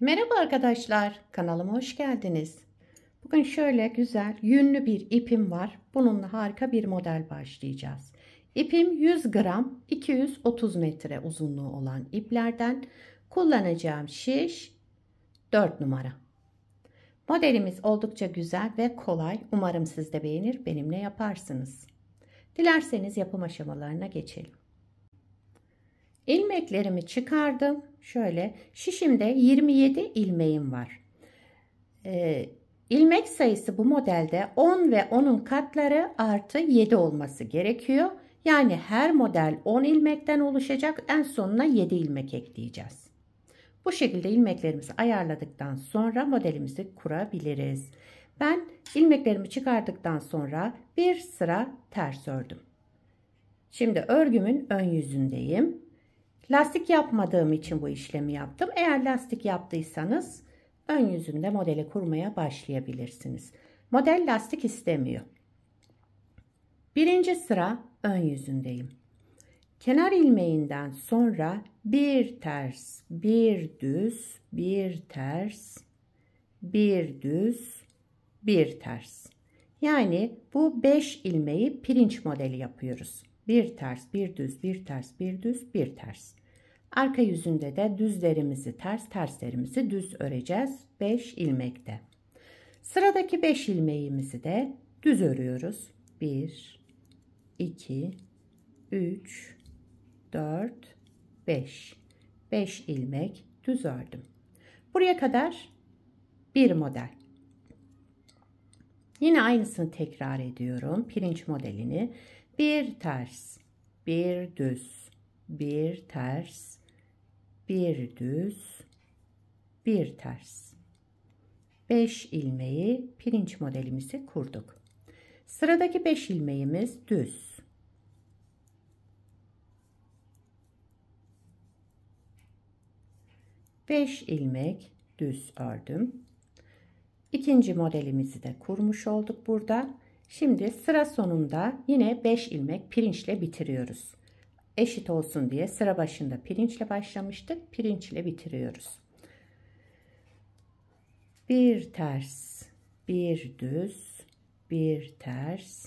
Merhaba arkadaşlar, kanalıma hoş geldiniz. Bugün şöyle güzel yünlü bir ipim var. Bununla harika bir model başlayacağız. İpim 100 gram 230 metre uzunluğu olan iplerden kullanacağım şiş 4 numara. Modelimiz oldukça güzel ve kolay. Umarım siz de beğenir, benimle yaparsınız. Dilerseniz yapım aşamalarına geçelim. İlmeklerimi çıkardım. Şöyle şişimde 27 ilmeğim var. İlmek sayısı bu modelde 10 ve 10'un katları artı 7 olması gerekiyor. Yani her model 10 ilmekten oluşacak. En sonuna 7 ilmek ekleyeceğiz. Bu şekilde ilmeklerimizi ayarladıktan sonra modelimizi kurabiliriz. Ben ilmeklerimi çıkardıktan sonra bir sıra ters ördüm. Şimdi örgümün ön yüzündeyim. Lastik yapmadığım için bu işlemi yaptım. Eğer lastik yaptıysanız ön yüzünde modeli kurmaya başlayabilirsiniz. Model lastik istemiyor. Birinci sıra ön yüzündeyim. Kenar ilmeğinden sonra bir ters, bir düz, bir ters, bir düz, bir ters. Yani bu 5 ilmeği pirinç modeli yapıyoruz. Bir ters, bir düz, bir ters, bir düz, bir ters. Arka yüzünde de düzlerimizi ters, terslerimizi düz öreceğiz 5 ilmekte. Sıradaki 5 ilmeğimizi de düz örüyoruz. 1, 2, 3, 4, 5. 5 ilmek düz ördüm. Buraya kadar bir model. Yine aynısını tekrar ediyorum. Pirinç modelini. Bir ters, bir düz, bir ters, bir düz, bir ters. 5 ilmeği pirinç modelimizi kurduk. Sıradaki 5 ilmeğimiz düz. Beş ilmek düz ördüm. İkinci modelimizi de kurmuş olduk burada. Şimdi sıra sonunda yine 5 ilmek pirinçle bitiriyoruz. Eşit olsun diye sıra başında pirinçle başlamıştık. Pirinçle bitiriyoruz. Bir ters, bir düz, bir ters,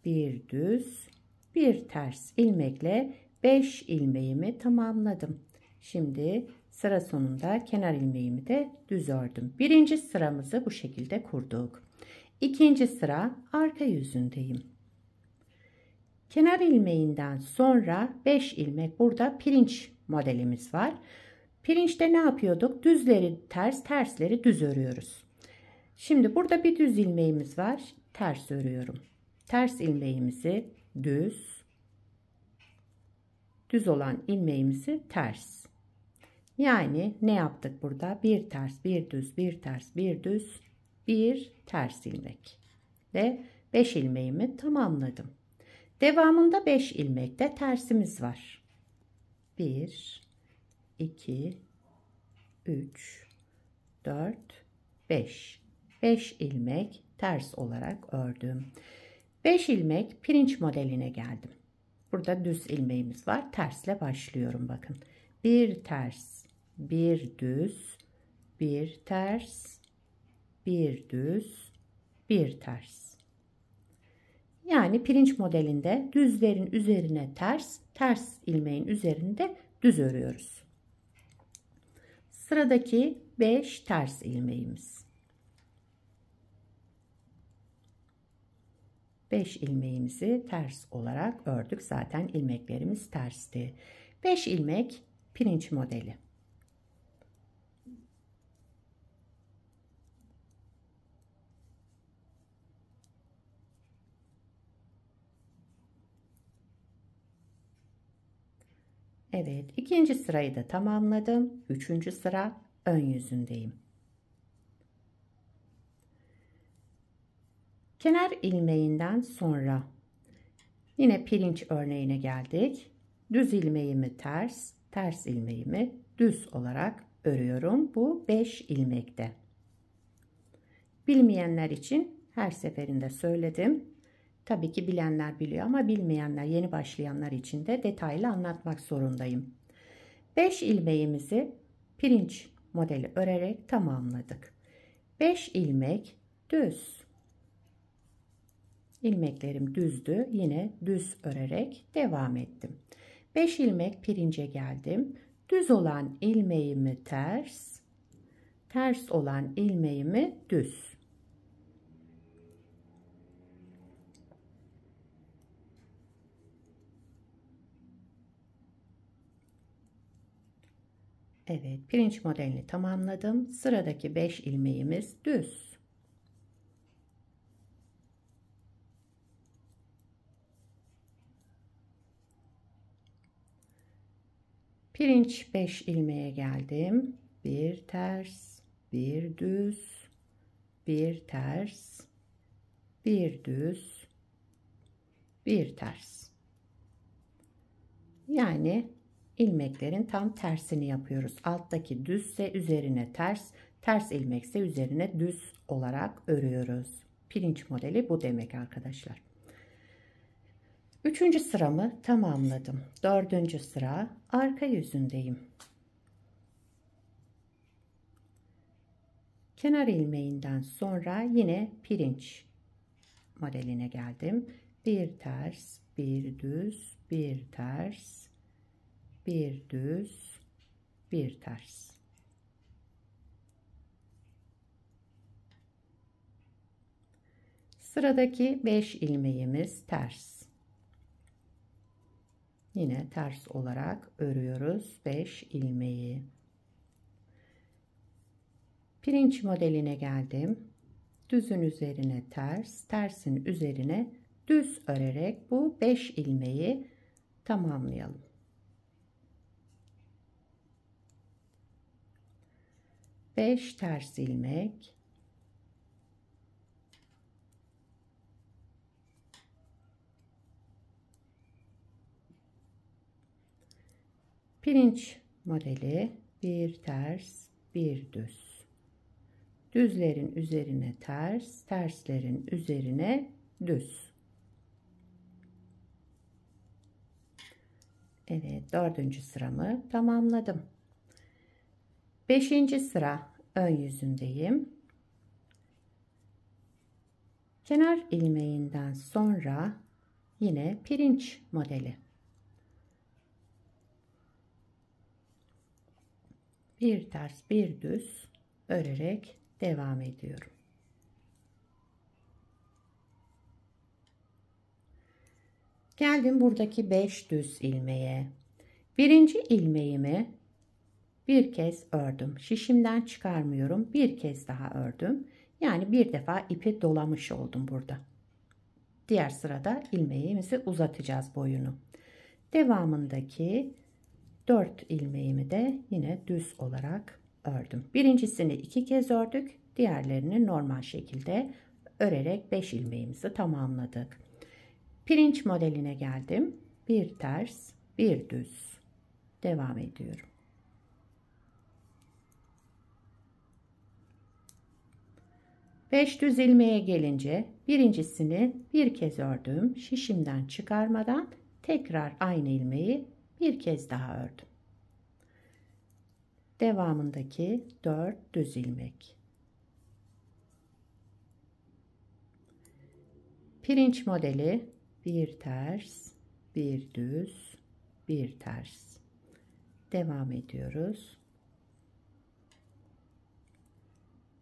bir düz, bir ters ilmekle 5 ilmeğimi tamamladım. Şimdi sıra sonunda kenar ilmeğimi de düz ördüm. Birinci sıramızı bu şekilde kurduk. İkinci sıra arka yüzündeyim. Kenar ilmeğinden sonra 5 ilmek burada pirinç modelimiz var. Pirinçte ne yapıyorduk? Düzleri ters, tersleri düz örüyoruz. Şimdi burada bir düz ilmeğimiz var. Ters örüyorum. Ters ilmeğimizi düz, düz olan ilmeğimizi ters. Yani ne yaptık burada? Bir ters, bir düz, bir ters, bir düz, bir ters ilmek. Ve 5 ilmeğimi tamamladım. Devamında 5 ilmekte tersimiz var. 1, 2, 3, 4, 5. 5 ilmek ters olarak ördüm. 5 ilmek pirinç modeline geldim. Burada düz ilmeğimiz var. Tersle başlıyorum bakın. Bir ters, bir düz, bir ters, bir düz, bir ters. Yani pirinç modelinde düzlerin üzerine ters, ters ilmeğin üzerinde düz örüyoruz. Sıradaki 5 ters ilmeğimiz. 5 ilmeğimizi ters olarak ördük. Zaten ilmeklerimiz tersti. 5 ilmek pirinç modeli. Evet, ikinci sırayı da tamamladım. Üçüncü sıra ön yüzündeyim. Kenar ilmeğinden sonra yine pirinç örneğine geldik. Düz ilmeğimi ters, ters ilmeğimi düz olarak örüyorum. Bu 5 ilmekte. Bilmeyenler için her seferinde söyledim. Tabii ki bilenler biliyor ama bilmeyenler, yeni başlayanlar için de detaylı anlatmak zorundayım. 5 ilmeğimizi pirinç modeli örerek tamamladık. 5 ilmek düz. İlmeklerim düzdü. Yine düz örerek devam ettim. 5 ilmek pirince geldim. Düz olan ilmeğimi ters, ters olan ilmeğimi düz. Evet, pirinç modelini tamamladım. Sıradaki 5 ilmeğimiz düz. Pirinç 5 ilmeğe geldim. Bir ters, bir düz, bir ters, bir düz, bir ters. Yani ilmeklerin tam tersini yapıyoruz. Alttaki düzse üzerine ters, ters ilmekse üzerine düz olarak örüyoruz. Pirinç modeli bu demek arkadaşlar. 3. sıramı tamamladım. 4. sıra arka yüzündeyim. Kenar ilmeğinden sonra yine pirinç modeline geldim. Bir ters, bir düz, bir ters, bir düz, bir ters. Sıradaki 5 ilmeğimiz ters. Yine ters olarak örüyoruz 5 ilmeği. Pirinç modeline geldim. Düzün üzerine ters, tersin üzerine düz örerek bu 5 ilmeği tamamlayalım. Beş ters ilmek, pirinç modeli bir ters, bir düz. Düzlerin üzerine ters, terslerin üzerine düz. Evet, 4. sıramı tamamladım. 5. sıra ön yüzündeyim. Kenar ilmeğinden sonra yine pirinç modeli. Bir ters, bir düz örerek devam ediyorum. Geldim buradaki 5 düz ilmeğe. Birinci ilmeğimi bir kez ördüm. Şişimden çıkarmıyorum. Bir kez daha ördüm. Yani bir defa ipi dolamış oldum burada. Diğer sırada ilmeğimizi uzatacağız boyunu. Devamındaki 4 ilmeğimi de yine düz olarak ördüm. Birincisini 2 kez ördük. Diğerlerini normal şekilde örerek 5 ilmeğimizi tamamladık. Pirinç modeline geldim. Bir ters, bir düz. Devam ediyorum. Beş düz ilmeğe gelince birincisini bir kez ördüm. Şişimden çıkarmadan tekrar aynı ilmeği bir kez daha ördüm. Devamındaki 4 düz ilmek. Pirinç modeli bir ters, bir düz, bir ters. Devam ediyoruz.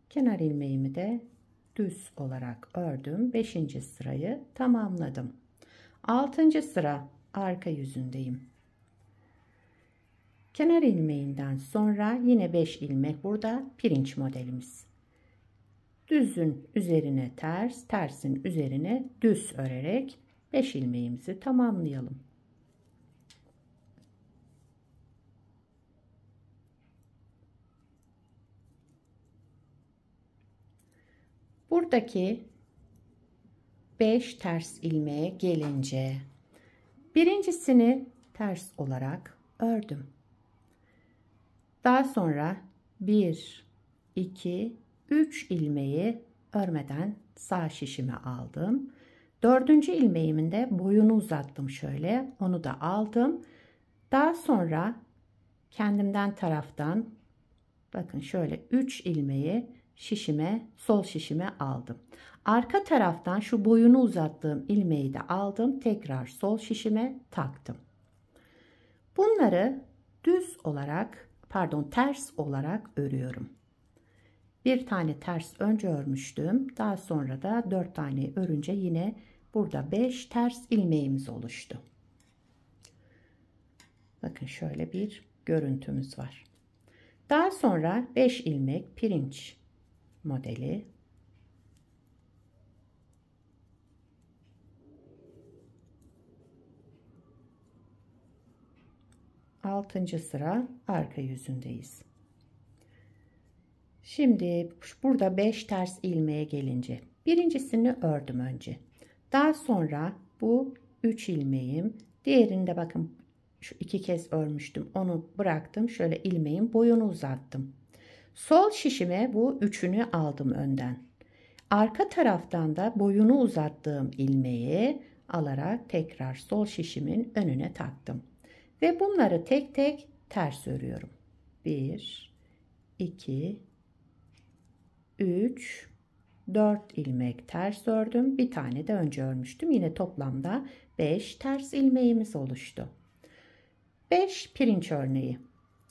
Kenar ilmeğimi de düz olarak ördüm. 5. sırayı tamamladım. 6. sıra arka yüzündeyim. Kenar ilmeğinden sonra yine 5 ilmek burada pirinç modelimiz. Düzün üzerine ters, tersin üzerine düz örerek 5 ilmeğimizi tamamlayalım. Buradaki 5 ters ilmeğe gelince birincisini ters olarak ördüm. Daha sonra 1, 2, 3 ilmeği örmeden sağ şişime aldım. 4. ilmeğimin de boyunu uzattım şöyle. Onu da aldım. Daha sonra kendimden taraftan Bakın şöyle 3 ilmeği şişime, sol şişime aldım. Arka taraftan şu boyunu uzattığım ilmeği de aldım. Tekrar sol şişime taktım. Bunları düz olarak, pardon, ters olarak örüyorum. Bir tane ters önce örmüştüm. Daha sonra da 4 tane örünce yine burada 5 ters ilmeğimiz oluştu. Bakın şöyle bir görüntümüz var. Daha sonra 5 ilmek pirinç modeli. Altıncı sıra arka yüzündeyiz. Şimdi burada 5 ters ilmeğe gelince birincisini ördüm önce. Daha sonra bu 3 ilmeğim, diğerinde bakın şu 2 kez örmüştüm, onu bıraktım, şöyle ilmeğin boyunu uzattım. Sol şişime bu üçünü aldım önden. Arka taraftan da boyunu uzattığım ilmeği alarak tekrar sol şişimin önüne taktım. Ve bunları tek tek ters örüyorum. 1, 2, 3, 4 ilmek ters ördüm. Bir tane de önce örmüştüm. Yine toplamda 5 ters ilmeğimiz oluştu. 5 pirinç örneği.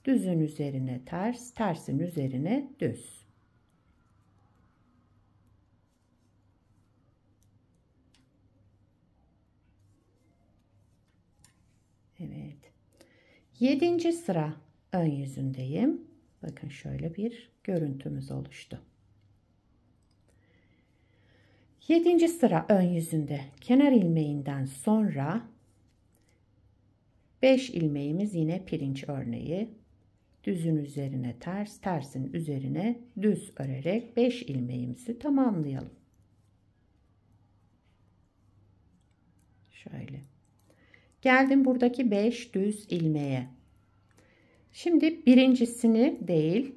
Düzün üzerine ters, tersin üzerine düz. Evet. 7. sıra ön yüzündeyim. Bakın şöyle bir görüntümüz oluştu. 7. sıra ön yüzünde kenar ilmeğinden sonra 5 ilmeğimiz yine pirinç örneği. Düzün üzerine ters, tersin üzerine düz örerek 5 ilmeğimizi tamamlayalım. Şöyle. Geldim buradaki 5 düz ilmeğe. Şimdi birincisini değil,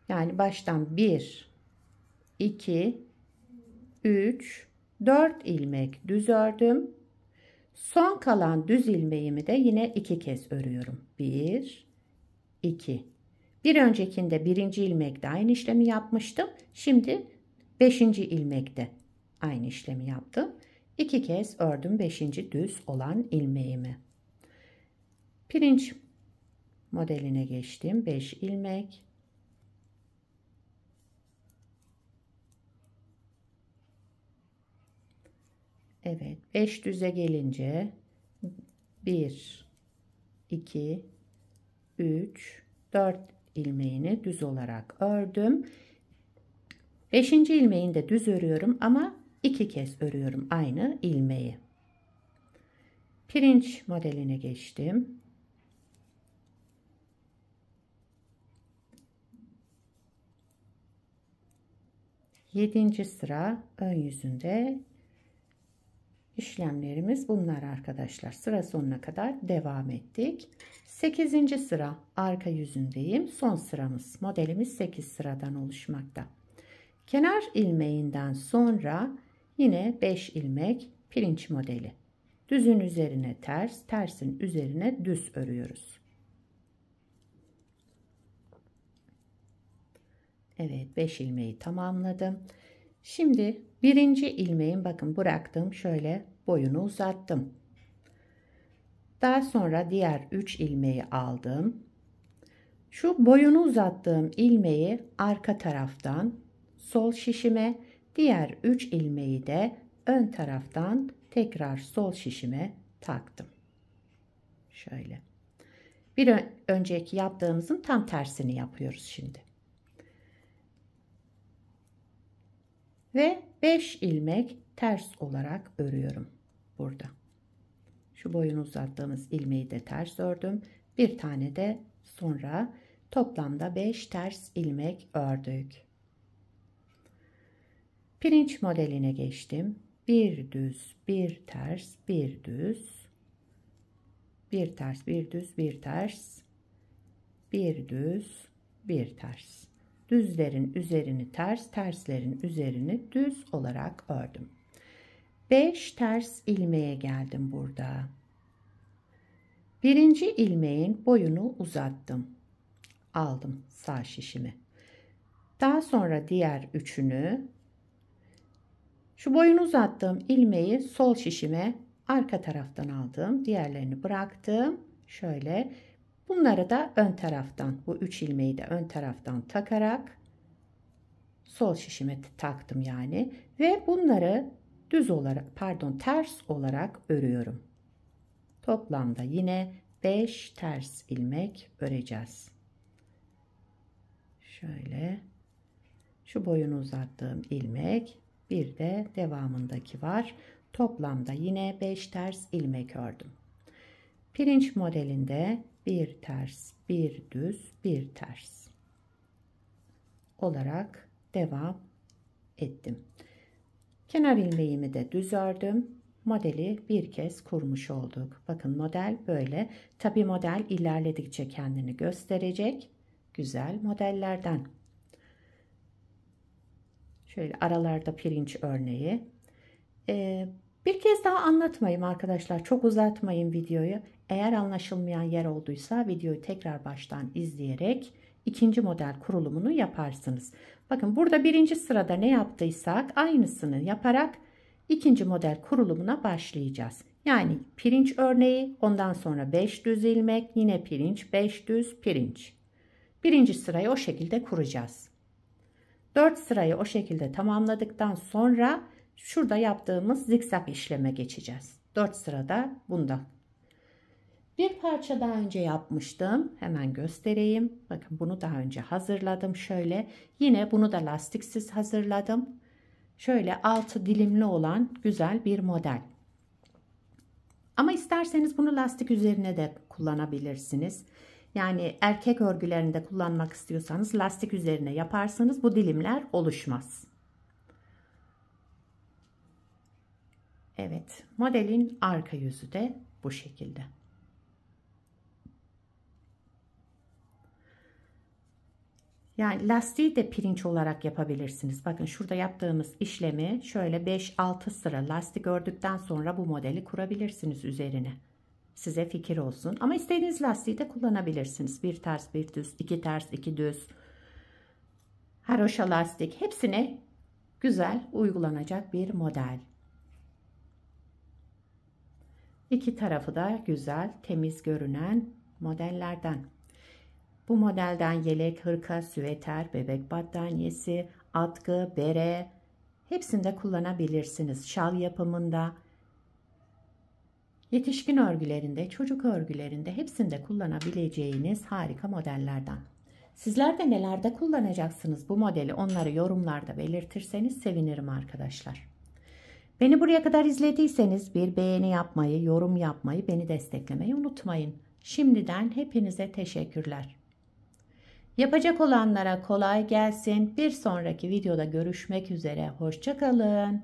yani baştan 1, 2, 3, 4 ilmek düz ördüm. Son kalan düz ilmeğimi de yine 2 kez örüyorum. 1, 2. Bir öncekinde birinci ilmekte aynı işlemi yapmıştım. Şimdi 5. ilmekte aynı işlemi yaptım. 2 kez ördüm 5. düz olan ilmeğimi. Pirinç modeline geçtim. 5 ilmek. Evet, 5 düze gelince 1, 2, 3, 4 ilmeğini düz olarak ördüm. 5. ilmeğini de düz örüyorum ama 2 kez örüyorum aynı ilmeği. Pirinç modeline geçtim. Yedinci sıra ön yüzünde işlemlerimiz bunlar arkadaşlar. Sıra sonuna kadar devam ettik. 8. sıra arka yüzündeyim. Son sıramız, modelimiz 8 sıradan oluşmakta. Kenar ilmeğinden sonra yine 5 ilmek pirinç modeli. Düzün üzerine ters, tersin üzerine düz örüyoruz. Evet, 5 ilmeği tamamladım. Şimdi birinci ilmeğin bakın bıraktım, şöyle boyunu uzattım. Daha sonra diğer 3 ilmeği aldım. Şu boyunu uzattığım ilmeği arka taraftan sol şişime, diğer 3 ilmeği de ön taraftan tekrar sol şişime taktım. Şöyle. Bir önceki yaptığımızın tam tersini yapıyoruz şimdi. Ve 5 ilmek ters olarak örüyorum burada. Şu boyunu uzattığımız ilmeği de ters ördüm. Bir tane de sonra toplamda 5 ters ilmek ördük. Pirinç modeline geçtim. Bir düz, bir ters, bir düz, bir ters, bir düz, bir ters, bir düz, bir ters. Düzlerin üzerini ters, terslerin üzerini düz olarak ördüm. 5 ters ilmeğe geldim burada. Birinci ilmeğin boyunu uzattım. aldım sağ şişimi. Daha sonra diğer üçünü, şu boyunu uzattığım ilmeği sol şişime arka taraftan aldım. Diğerlerini bıraktım. Şöyle bunları da ön taraftan, bu 3 ilmeği de ön taraftan takarak sol şişime taktım yani. Ve bunları düz olarak, pardon, ters olarak örüyorum. Toplamda yine 5 ters ilmek öreceğiz. Şöyle şu boyunu uzattığım ilmek, bir de devamındaki var. Toplamda yine 5 ters ilmek ördüm. Pirinç modelinde bir ters, bir düz, bir ters olarak devam ettim. Kenar ilmeğimi de düz ördüm. Modeli bir kez kurmuş olduk. Bakın model böyle. Tabi model ilerledikçe kendini gösterecek. Güzel modellerden. Şöyle aralarda pirinç örneği. Bir kez daha anlatmayayım arkadaşlar. Çok uzatmayın videoyu. Eğer anlaşılmayan yer olduysa videoyu tekrar baştan izleyerek ikinci model kurulumunu yaparsınız. Bakın burada birinci sırada ne yaptıysak aynısını yaparak ikinci model kurulumuna başlayacağız. Yani pirinç örneği, ondan sonra 5 düz ilmek, yine pirinç, 5 düz, pirinç. Birinci sırayı o şekilde kuracağız. 4 sırayı o şekilde tamamladıktan sonra şurada yaptığımız zikzak işleme geçeceğiz. 4 sırada bunda. Bir parça daha önce yapmıştım. Hemen göstereyim. Bakın bunu daha önce hazırladım. Şöyle yine bunu da lastiksiz hazırladım. Şöyle altı dilimli olan güzel bir model. Ama isterseniz bunu lastik üzerine de kullanabilirsiniz. Yani erkek örgülerinde kullanmak istiyorsanız lastik üzerine yaparsanız bu dilimler oluşmaz. Evet, modelin arka yüzü de bu şekilde. Yani lastiği de pirinç olarak yapabilirsiniz. Bakın şurada yaptığımız işlemi şöyle 5-6 sıra lastik ördükten sonra bu modeli kurabilirsiniz üzerine. Size fikir olsun. Ama istediğiniz lastiği de kullanabilirsiniz. Bir ters, bir düz, iki ters, iki düz. Haroşa lastik, hepsine güzel uygulanacak bir model. İki tarafı da güzel, temiz görünen modellerden. Bu modelden yelek, hırka, süveter, bebek battaniyesi, atkı, bere hepsinde kullanabilirsiniz. Şal yapımında, yetişkin örgülerinde, çocuk örgülerinde hepsinde kullanabileceğiniz harika modellerden. Sizler de nelerde kullanacaksınız bu modeli, onları yorumlarda belirtirseniz sevinirim arkadaşlar. Beni buraya kadar izlediyseniz bir beğeni yapmayı, yorum yapmayı, beni desteklemeyi unutmayın. Şimdiden hepinize teşekkürler. Yapacak olanlara kolay gelsin. Bir sonraki videoda görüşmek üzere. Hoşça kalın.